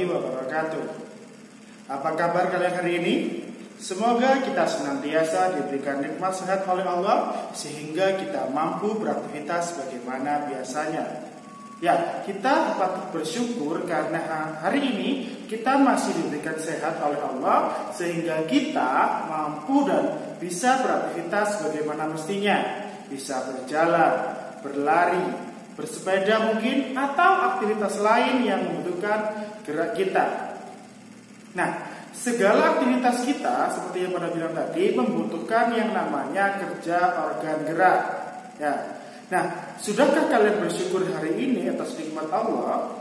warahmatullahi wabarakatuh. Apa kabar kalian hari ini? Semoga kita senantiasa diberikan nikmat sehat oleh Allah sehingga kita mampu beraktivitas sebagaimana biasanya. Ya, kita patut bersyukur karena hari ini kita masih diberikan sehat oleh Allah sehingga kita mampu dan bisa beraktivitas sebagaimana mestinya. Bisa berjalan, berlari, bersepeda mungkin, atau aktivitas lain yang membutuhkan gerak kita. Nah, segala aktivitas kita seperti yang pada bilang tadi membutuhkan yang namanya kerja organ gerak. Ya. Nah, sudahkah kalian bersyukur hari ini atas nikmat Allah?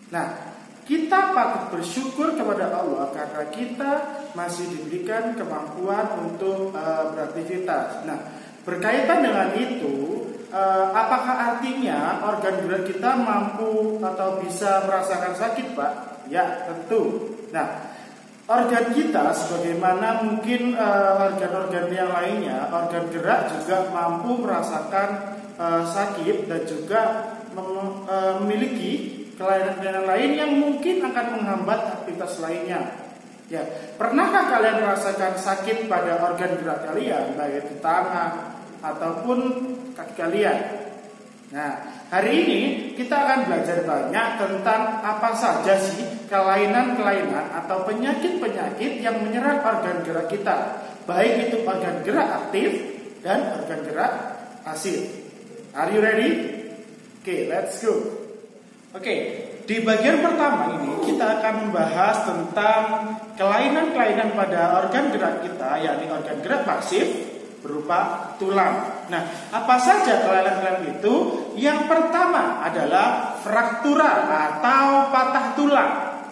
Nah, kita patut bersyukur kepada Allah karena kita masih diberikan kemampuan untuk beraktivitas. Nah, berkaitan dengan itu, apakah artinya organ gerak kita mampu atau bisa merasakan sakit, Pak? Ya, tentu. Nah, organ kita sebagaimana mungkin organ-organ yang lainnya, organ gerak juga mampu merasakan sakit dan juga memiliki kelainan-kelainan lain yang mungkin akan menghambat aktivitas lainnya. Ya, pernahkah kalian merasakan sakit pada organ gerak kalian, baik itu tangan ataupun kaki kalian? Nah, hari ini kita akan belajar banyak tentang apa saja sih kelainan-kelainan atau penyakit-penyakit yang menyerang organ gerak kita, baik itu organ gerak aktif dan organ gerak pasif. Are you ready? Oke, let's go. Oke, di bagian pertama ini kita akan membahas tentang kelainan-kelainan pada organ gerak kita, yakni organ gerak pasif berupa tulang. Nah, apa saja kelainan-kelainan itu? Yang pertama adalah fraktura atau patah tulang.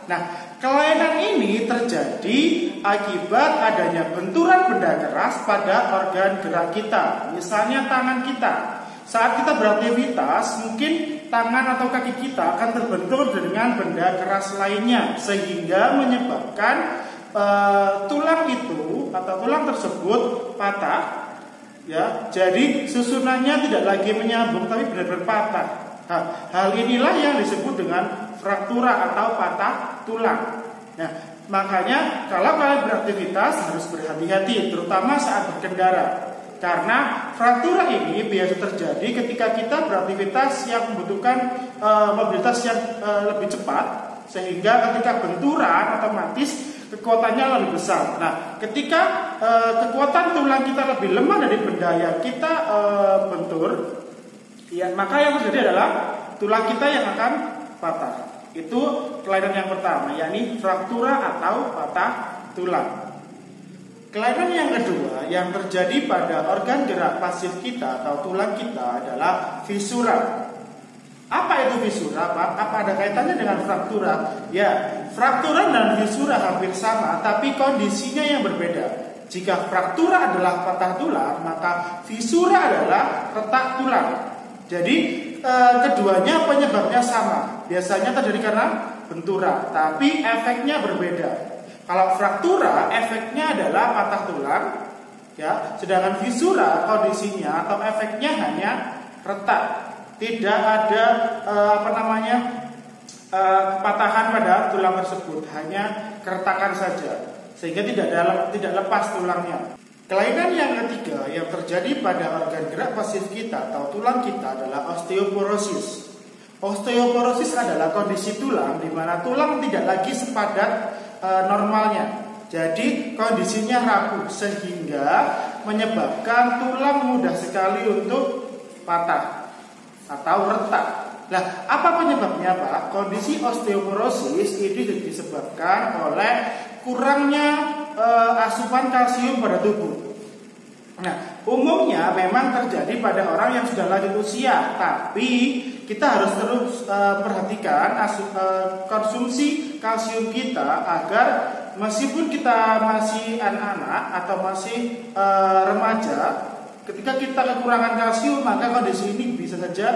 Nah, kelainan ini terjadi akibat adanya benturan benda keras pada organ gerak kita. Misalnya tangan kita. Saat kita beraktivitas, mungkin tangan atau kaki kita akan terbentur dengan benda keras lainnya sehingga menyebabkan tulang itu atau tulang tersebut patah. Ya, jadi susunannya tidak lagi menyambung tapi benar-benar patah. Nah, hal inilah yang disebut dengan fraktura atau patah tulang. Nah, makanya kalau kalian beraktivitas harus berhati-hati, terutama saat berkendara. Karena fraktura ini biasa terjadi ketika kita beraktivitas yang membutuhkan mobilitas yang lebih cepat, sehingga ketika benturan otomatis kekuatannya lebih besar. Nah, ketika kekuatan tulang kita lebih lemah dari benda yang kita bentur, ya, maka yang terjadi adalah tulang kita yang akan patah. Itu kelainan yang pertama, yakni fraktura atau patah tulang. Kelainan yang kedua yang terjadi pada organ gerak pasif kita atau tulang kita adalah fisura. Apa itu fisura, Pak? Apa ada kaitannya dengan fraktura? Ya, fraktura dan fisura hampir sama, tapi kondisinya yang berbeda. Jika fraktura adalah patah tulang, maka fisura adalah retak tulang. Jadi keduanya penyebabnya sama. Biasanya terjadi karena benturan, tapi efeknya berbeda. Kalau fraktura efeknya adalah patah tulang, ya, sedangkan fisura kondisinya atau efeknya hanya retak. Tidak ada kepatahan pada tulang tersebut, hanya keretakan saja, sehingga tidak lepas tulangnya. Kelainan yang ketiga yang terjadi pada organ gerak pasif kita atau tulang kita adalah osteoporosis. Osteoporosis adalah kondisi tulang di mana tulang tidak lagi sepadat normalnya. Jadi kondisinya rapuh sehingga menyebabkan tulang mudah sekali untuk patah atau retak. Nah, apa penyebabnya, Pak? Kondisi osteoporosis ini disebabkan oleh kurangnya asupan kalsium pada tubuh. Nah, umumnya memang terjadi pada orang yang sudah lanjut usia, tapi kita harus terus perhatikan konsumsi kalsium kita agar meskipun kita masih anak-anak atau masih remaja, ketika kita kekurangan kalsium maka kondisi ini bisa saja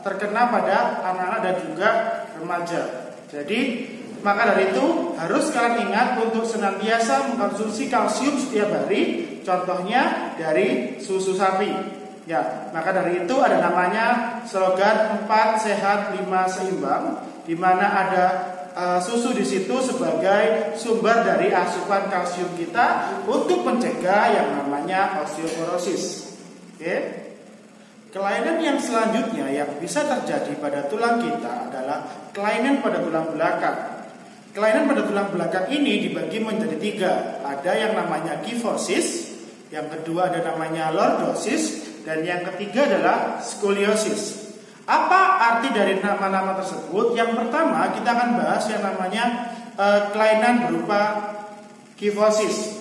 terkena pada anak-anak dan juga remaja. Jadi maka dari itu harus kalian ingat untuk senantiasa mengkonsumsi kalsium setiap hari. Contohnya dari susu sapi. Ya, maka dari itu ada namanya slogan 4 sehat 5 seimbang, di mana ada susu di situ sebagai sumber dari asupan kalsium kita untuk mencegah yang namanya osteoporosis. Oke. Kelainan yang selanjutnya yang bisa terjadi pada tulang kita adalah kelainan pada tulang belakang. Kelainan pada tulang belakang ini dibagi menjadi 3. Ada yang namanya kifosis, yang kedua ada namanya lordosis, dan yang ketiga adalah skoliosis. Apa arti dari nama-nama tersebut? Yang pertama kita akan bahas yang namanya kelainan berupa kifosis.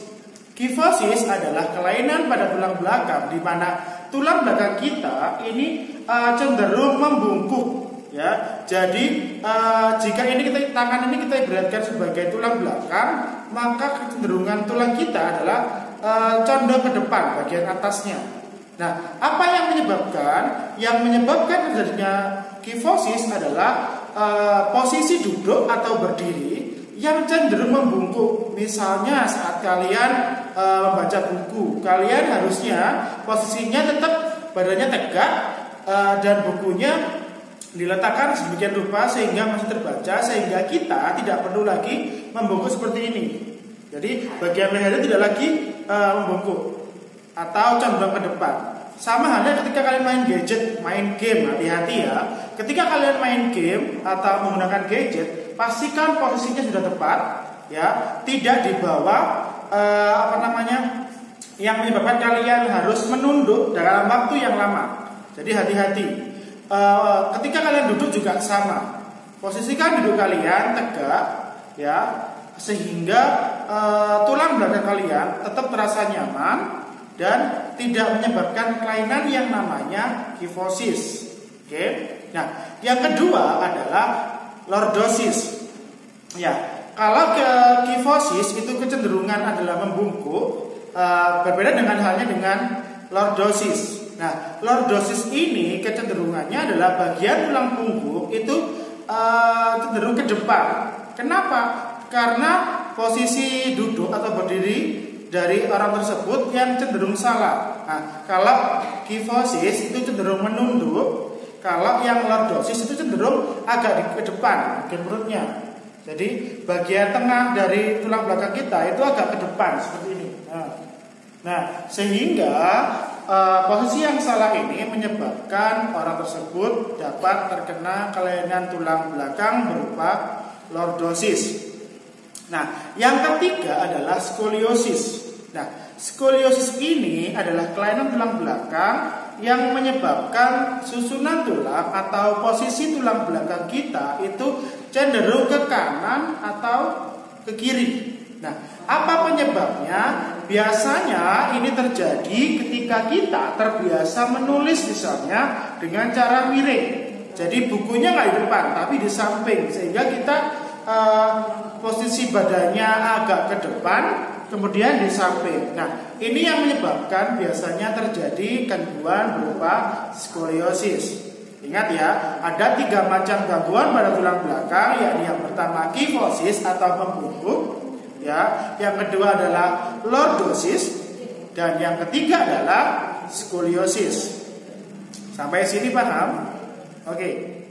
Kifosis adalah kelainan pada tulang belakang, di mana tulang belakang kita ini cenderung membungkuk. Ya, jadi jika tangan ini kita ibaratkan sebagai tulang belakang, maka kecenderungan tulang kita adalah condong ke depan bagian atasnya. Nah, apa yang menyebabkan? Yang menyebabkan terjadinya kifosis adalah posisi duduk atau berdiri yang cenderung membungkuk. Misalnya saat kalian membaca buku, kalian harusnya posisinya tetap badannya tegak dan bukunya diletakkan sedemikian rupa sehingga masih terbaca, sehingga kita tidak perlu lagi membungkuk seperti ini. Jadi bagian lehernya tidak lagi membungkuk atau condong ke depan. Sama halnya ketika kalian main gadget, main game, hati-hati ya. Ketika kalian main game atau menggunakan gadget, pastikan posisinya sudah tepat, ya, tidak di bawah yang menyebabkan kalian harus menunduk dalam waktu yang lama. Jadi hati-hati. Ketika kalian duduk juga sama. Posisikan duduk kalian tegak, ya, sehingga tulang belakang kalian tetap terasa nyaman dan tidak menyebabkan kelainan yang namanya kifosis. Oke. Nah, yang kedua adalah lordosis. Ya, kalau kifosis itu kecenderungan adalah membungkuk, berbeda dengan halnya dengan lordosis. Nah, lordosis ini kecenderungannya adalah bagian tulang punggung itu cenderung ke depan. Kenapa? Karena posisi duduk atau berdiri dari orang tersebut yang cenderung salah. Nah, kalau kifosis itu cenderung menunduk, kalau yang lordosis itu cenderung agak ke depan, bagian perutnya. Jadi bagian tengah dari tulang belakang kita itu agak ke depan seperti ini. Nah, sehingga posisi yang salah ini menyebabkan orang tersebut dapat terkena kelainan tulang belakang berupa lordosis. Nah, yang ketiga adalah skoliosis. Nah, skoliosis ini adalah kelainan tulang belakang yang menyebabkan susunan tulang atau posisi tulang belakang kita itu cenderung ke kanan atau ke kiri. Nah, apa penyebabnya? Biasanya ini terjadi ketika kita terbiasa menulis misalnya dengan cara miring. Jadi bukunya nggak di depan tapi di samping, sehingga kita posisi badannya agak ke depan, kemudian di samping. Nah, ini yang menyebabkan biasanya terjadi gangguan berupa skoliosis. Ingat ya, ada 3 macam gangguan pada tulang belakang, yakni yang pertama kifosis atau membungkuk, ya, yang kedua adalah lordosis, dan yang ketiga adalah skoliosis. Sampai sini paham? Oke.